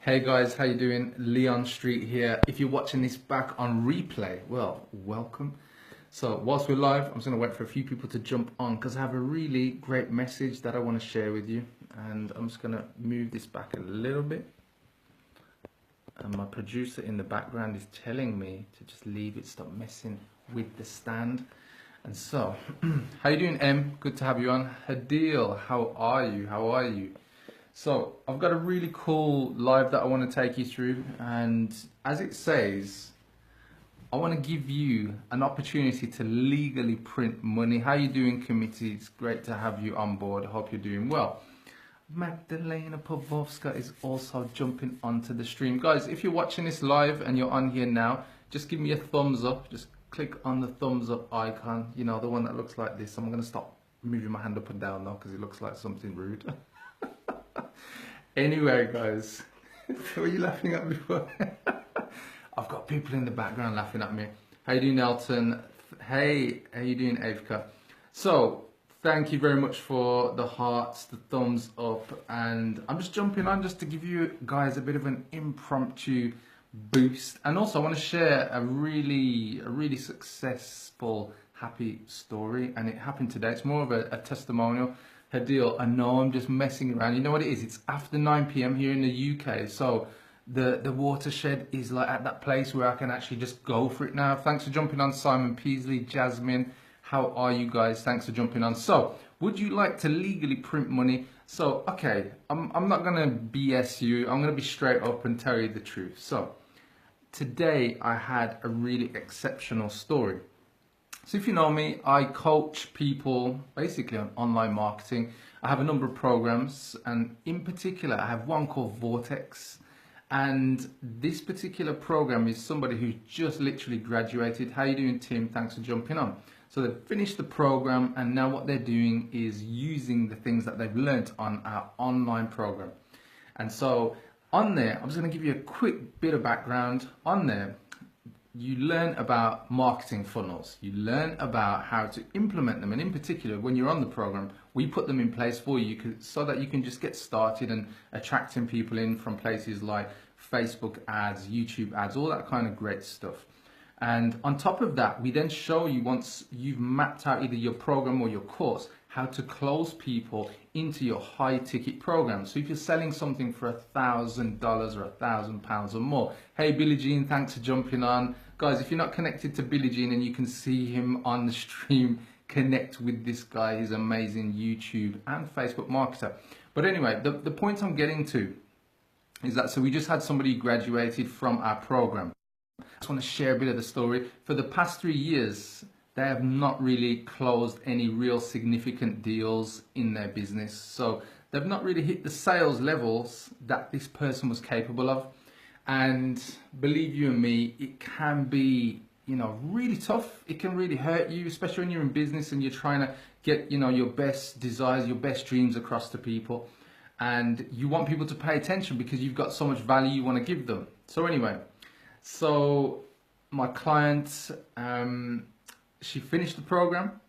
Hey guys, how you doing? Leon Street here. If you're watching this back on replay, well, welcome. So whilst we're live, I'm just going to wait for a few people to jump on because I have a really great message that I want to share with you. And I'm just going to move this back a little bit. And my producer in the background is telling me to just leave it, stop messing with the stand. And so, how you doing, Em? Good to have you on. Hadil, how are you? How are you? So I've got a really cool live that I want to take you through, and as it says, I want to give you an opportunity to legally print money. How you doing, committee? It's great to have you on board. I hope you're doing well. Magdalena Pavlovska is also jumping onto the stream. Guys, if you're watching this live and you're on here now, just give me a thumbs up. Just click on the thumbs up icon, you know, the one that looks like this. I'm going to stop moving my hand up and down now because it looks like something rude. Anyway, guys, were you laughing at me for? I've got people in the background laughing at me. How you doing, Elton? Hey, how you doing, Avka? So, thank you very much for the hearts, the thumbs up, and I'm just jumping on just to give you guys a bit of an impromptu boost. And also, I want to share a really successful, happy story, and it happened today. It's more of a testimonial. Hadil, I know I'm just messing around. You know what it is? It's after 9 p.m. here in the UK, so the watershed is like at that place where I can actually just go for it now. Thanks for jumping on, Simon Peasley, Jasmine. How are you guys? Thanks for jumping on. So, would you like to legally print money? So, okay, I'm not gonna BS you. I'm gonna be straight up and tell you the truth. So, today I had a really exceptional story. So if you know me, I coach people basically on online marketing. I have a number of programs, and in particular, I have one called Vortex. And this particular program is somebody who just literally graduated. How you doing, Tim? Thanks for jumping on. So they've finished the program, and now what they're doing is using the things that they've learned on our online program. And so on there, I'm just going to give you a quick bit of background. On there, you learn about marketing funnels. You learn about how to implement them. And in particular, when you're on the program, we put them in place for you so that you can just get started and attracting people in from places like Facebook ads, YouTube ads, all that kind of great stuff. And on top of that, we then show you, once you've mapped out either your program or your course, how to close people into your high ticket program. So if you're selling something for $1,000 or £1,000 or more, hey Billie Jean, thanks for jumping on. Guys, if you're not connected to Billie Jean and you can see him on the stream, connect with this guy. He's an amazing YouTube and Facebook marketer. But anyway, the point I'm getting to is that, so we just had somebody graduated from our program. I just want to share a bit of the story. For the past 3 years, they have not really closed any real significant deals in their business. So they've not really hit the sales levels that this person was capable of. And believe you and me, it can be, you know, really tough. It can really hurt you, especially when you're in business and you're trying to get, you know, your best desires, your best dreams across to people. And you want people to pay attention because you've got so much value you want to give them. So anyway, so my client, she finished the program,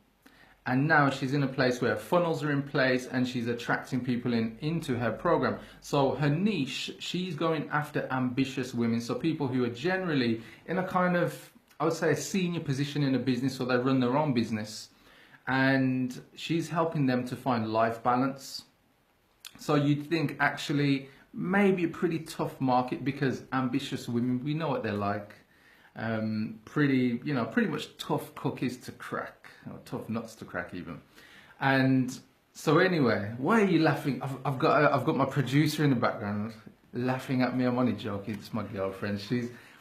and now she's in a place where funnels are in place and she's attracting people into her program. So her niche, she's going after ambitious women. So people who are generally in a kind of, I would say, a senior position in a business, or they run their own business. And she's helping them to find life balance. So you'd think actually maybe a pretty tough market, because ambitious women, we know what they're like. Pretty much tough cookies to crack, or tough nuts to crack even. And so anyway, why are you laughing? I've got my producer in the background laughing at me. I'm only joking. It's my girlfriend.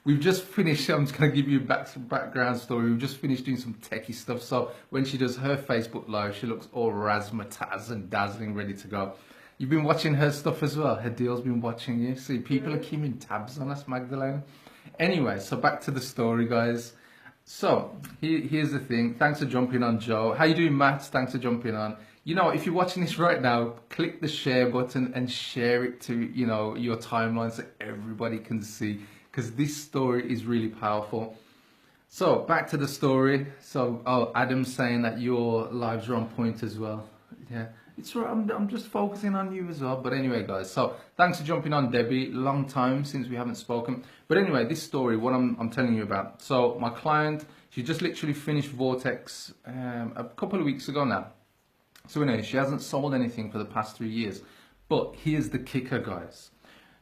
We've just finished. I'm just gonna give you a background story. We've just finished doing some techie stuff. So when she does her Facebook live, she looks all razzmatazz and dazzling, ready to go. You've been watching her stuff as well. Her deal's been watching you. See, people are keeping tabs on us, Magdalena. Anyway, so back to the story, guys. So here's the thing. Thanks for jumping on, Joe. How you doing, Matt? Thanks for jumping on. You know, if you're watching this right now, click the share button and share it to, you know, your timeline so everybody can see, because this story is really powerful. So back to the story. So, oh, Adam's saying that your lives are on point as well. Yeah. It's right. I'm just focusing on you as well. But anyway, guys. So thanks for jumping on, Debbie. Long time since we haven't spoken. But anyway, this story, what I'm telling you about. So my client, she just literally finished Vortex a couple of weeks ago now. So anyway, she hasn't sold anything for the past 3 years. But here's the kicker, guys.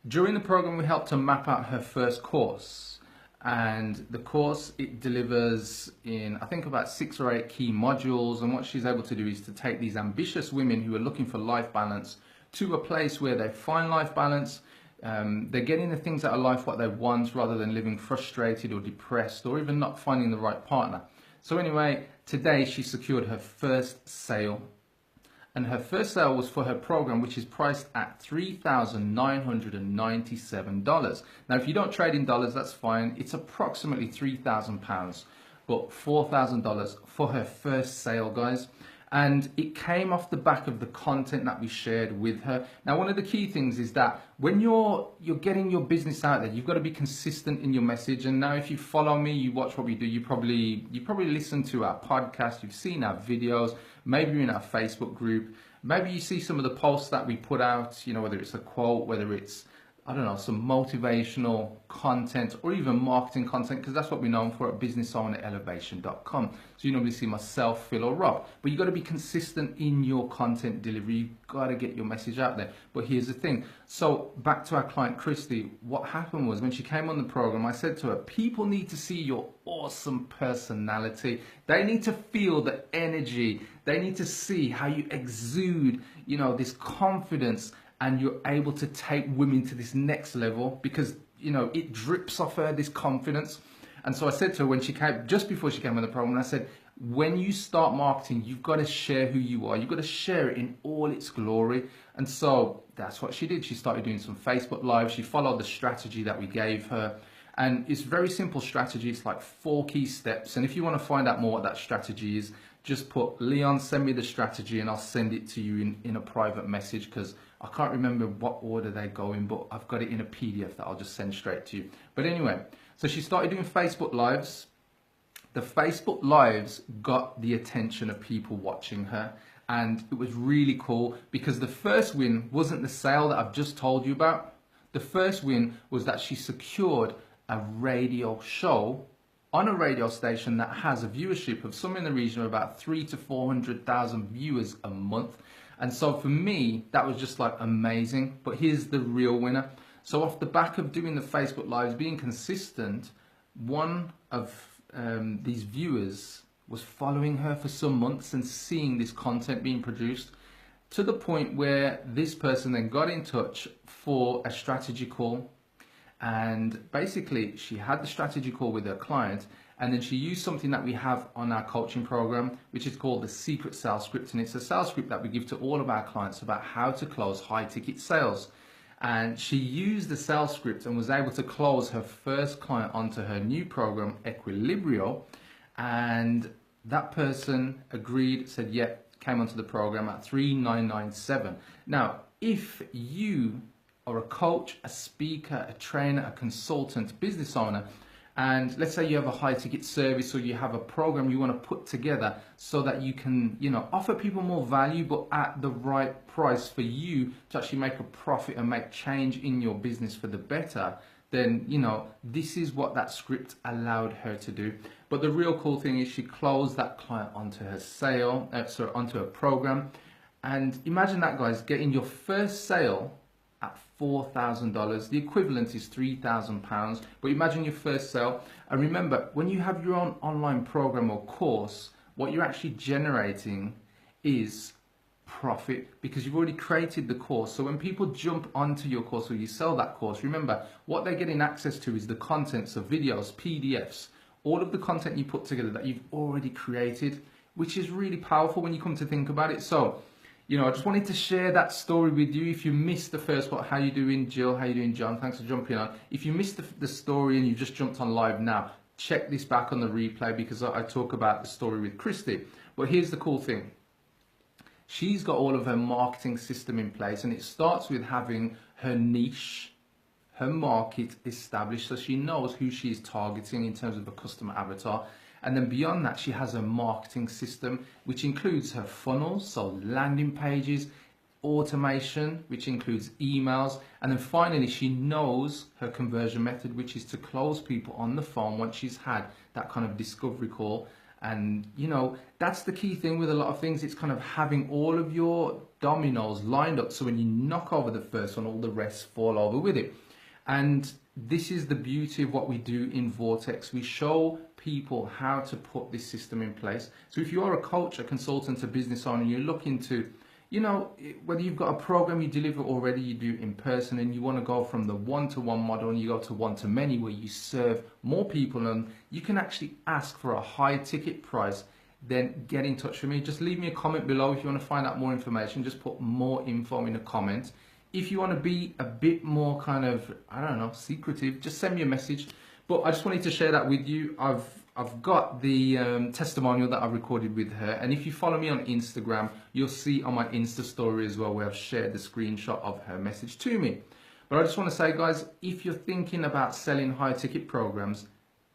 During the program, we helped her map out her first course. And the course, it delivers in, I think, about 6 or 8 key modules. And what she's able to do is to take these ambitious women who are looking for life balance to a place where they find life balance. They're getting the things out of life what they want, rather than living frustrated or depressed or even not finding the right partner. So anyway, today she secured her first sale. And her first sale was for her program, which is priced at $3,997. Now, if you don't trade in dollars, that's fine. It's approximately £3,000, but $4,000 for her first sale, guys. And it came off the back of the content that we shared with her. Now, one of the key things is that when you're getting your business out there, you've got to be consistent in your message. And now, if you follow me, you watch what we do, you probably listen to our podcast, you've seen our videos, maybe you're in our Facebook group, maybe you see some of the posts that we put out, you know, whether it's a quote, whether it's, I don't know, some motivational content or even marketing content, because that's what we're known for at businessownerelevation.com. So you normally see myself, Phil or Rob, but you got to be consistent in your content delivery. You've got to get your message out there. But here's the thing. So back to our client, Christy, what happened was when she came on the program, I said to her, people need to see your awesome personality. They need to feel the energy. They need to see how you exude, you know, this confidence, and you're able to take women to this next level because, you know, it drips off her, this confidence. And so I said to her when she came, just before she came on the program, I said, when you start marketing, you've got to share who you are. You've got to share it in all its glory. And so that's what she did. She started doing some Facebook Live. She followed the strategy that we gave her. And it's very simple strategy. It's like 4 key steps. And if you want to find out more what that strategy is, just put, Leon, send me the strategy and I'll send it to you in a private message, because I can't remember what order they go in, but I've got it in a PDF that I'll just send straight to you. But anyway, so she started doing Facebook Lives. The Facebook Lives got the attention of people watching her. And it was really cool because the first win wasn't the sale that I've just told you about. The first win was that she secured a radio show on a radio station that has a viewership of somewhere in the region of about 300,000 to 400,000 viewers a month. And so for me, that was just like amazing. But here's the real winner. So off the back of doing the Facebook Lives, being consistent, one of these viewers was following her for some months and seeing this content being produced, to the point where this person then got in touch for a strategy call. And basically she had the strategy call with her client, and then she used something that we have on our coaching program, which is called the secret sales script. And it's a sales script that we give to all of our clients about how to close high ticket sales. And she used the sales script and was able to close her first client onto her new program, Equilibrio. And that person agreed, said, yeah, came onto the program at $3,997. Now, if you are a coach, a speaker, a trainer, a consultant, business owner, and let's say you have a high ticket service or you have a program you want to put together so that you can, you know, offer people more value, but at the right price for you to actually make a profit and make change in your business for the better, then, you know, this is what that script allowed her to do. But the real cool thing is she closed that client onto her sale, onto her program. And imagine that, guys, getting your first sale at $4,000. The equivalent is £3,000. But imagine your first sale. And remember, when you have your own online program or course, what you're actually generating is profit, because you've already created the course. So when people jump onto your course or you sell that course, remember, what they're getting access to is the contents of videos, PDFs, all of the content you put together that you've already created, which is really powerful when you come to think about it. So, you know, I just wanted to share that story with you. If you missed the first part, how you doing, Jill? How you doing, John? Thanks for jumping on. If you missed the story and you've just jumped on live now, check this back on the replay, because I talk about the story with Christy. But here's the cool thing. She's got all of her marketing system in place, and it starts with having her niche, her market established, so she knows who she is targeting in terms of a customer avatar. And then beyond that, she has a marketing system, which includes her funnels, so landing pages, automation, which includes emails, and then finally she knows her conversion method, which is to close people on the phone once she's had that kind of discovery call. And you know, that's the key thing with a lot of things. It's kind of having all of your dominoes lined up, so when you knock over the first one, all the rest fall over with it. And this is the beauty of what we do in Vortex. We show people how to put this system in place. So if you are a coach, a consultant, a business owner, you're looking to, you know, whether you've got a program you deliver already, you do in person, and you want to go from the one-to-one model and you go to one-to-many, where you serve more people and you can actually ask for a high ticket price, then get in touch with me. Just leave me a comment below if you want to find out more information. Just put more info in the comments. If you want to be a bit more kind of, I don't know, secretive, just send me a message. But I just wanted to share that with you. I've got the testimonial that I recorded with her, and if you follow me on Instagram, you'll see on my Insta story as well where I've shared the screenshot of her message to me. But I just want to say, guys, if you're thinking about selling high ticket programs,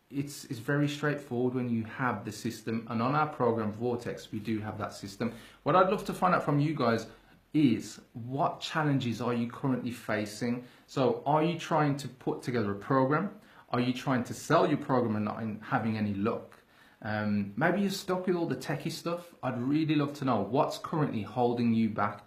it's very straightforward when you have the system, and on our program Vortex we do have that system. What I'd love to find out from you guys is, what challenges are you currently facing? So are you trying to put together a program? Are you trying to sell your program and not having any luck? Maybe you're stuck with all the techie stuff. I'd really love to know what's currently holding you back,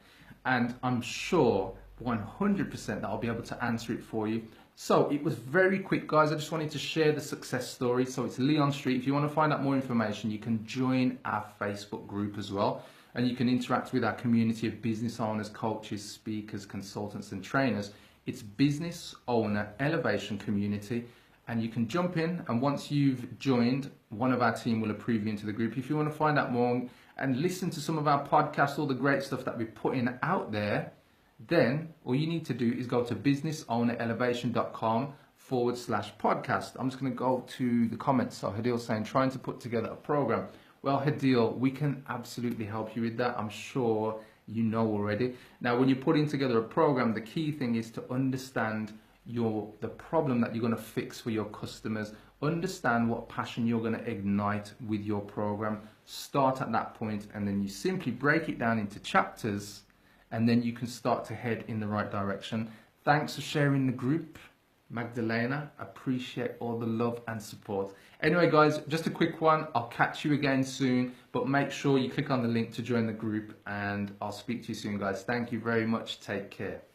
and I'm sure 100% that I'll be able to answer it for you. So it was very quick, guys. I just wanted to share the success story. So it's Leon Street. If you want to find out more information, you can join our Facebook group as well, and you can interact with our community of business owners, coaches, speakers, consultants and trainers. It's Business Owner Elevation Community. And you can jump in, and once you've joined, one of our team will approve you into the group. If you want to find out more and listen to some of our podcasts, all the great stuff that we're putting out there, then all you need to do is go to businessownerelevation.com/podcast. I'm just going to go to the comments. So Hadil's saying, trying to put together a program. Well, Hadil, we can absolutely help you with that. I'm sure you know already. Now, when you're putting together a program, the key thing is to understand the problem that you're going to fix for your customers. Understand what passion you're going to ignite with your program. Start at that point, and then you simply break it down into chapters, and then you can start to head in the right direction. Thanks for sharing the group, Magdalena. Appreciate all the love and support. Anyway, guys, just a quick one. I'll catch you again soon, but make sure you click on the link to join the group, and I'll speak to you soon, guys. Thank you very much. Take care.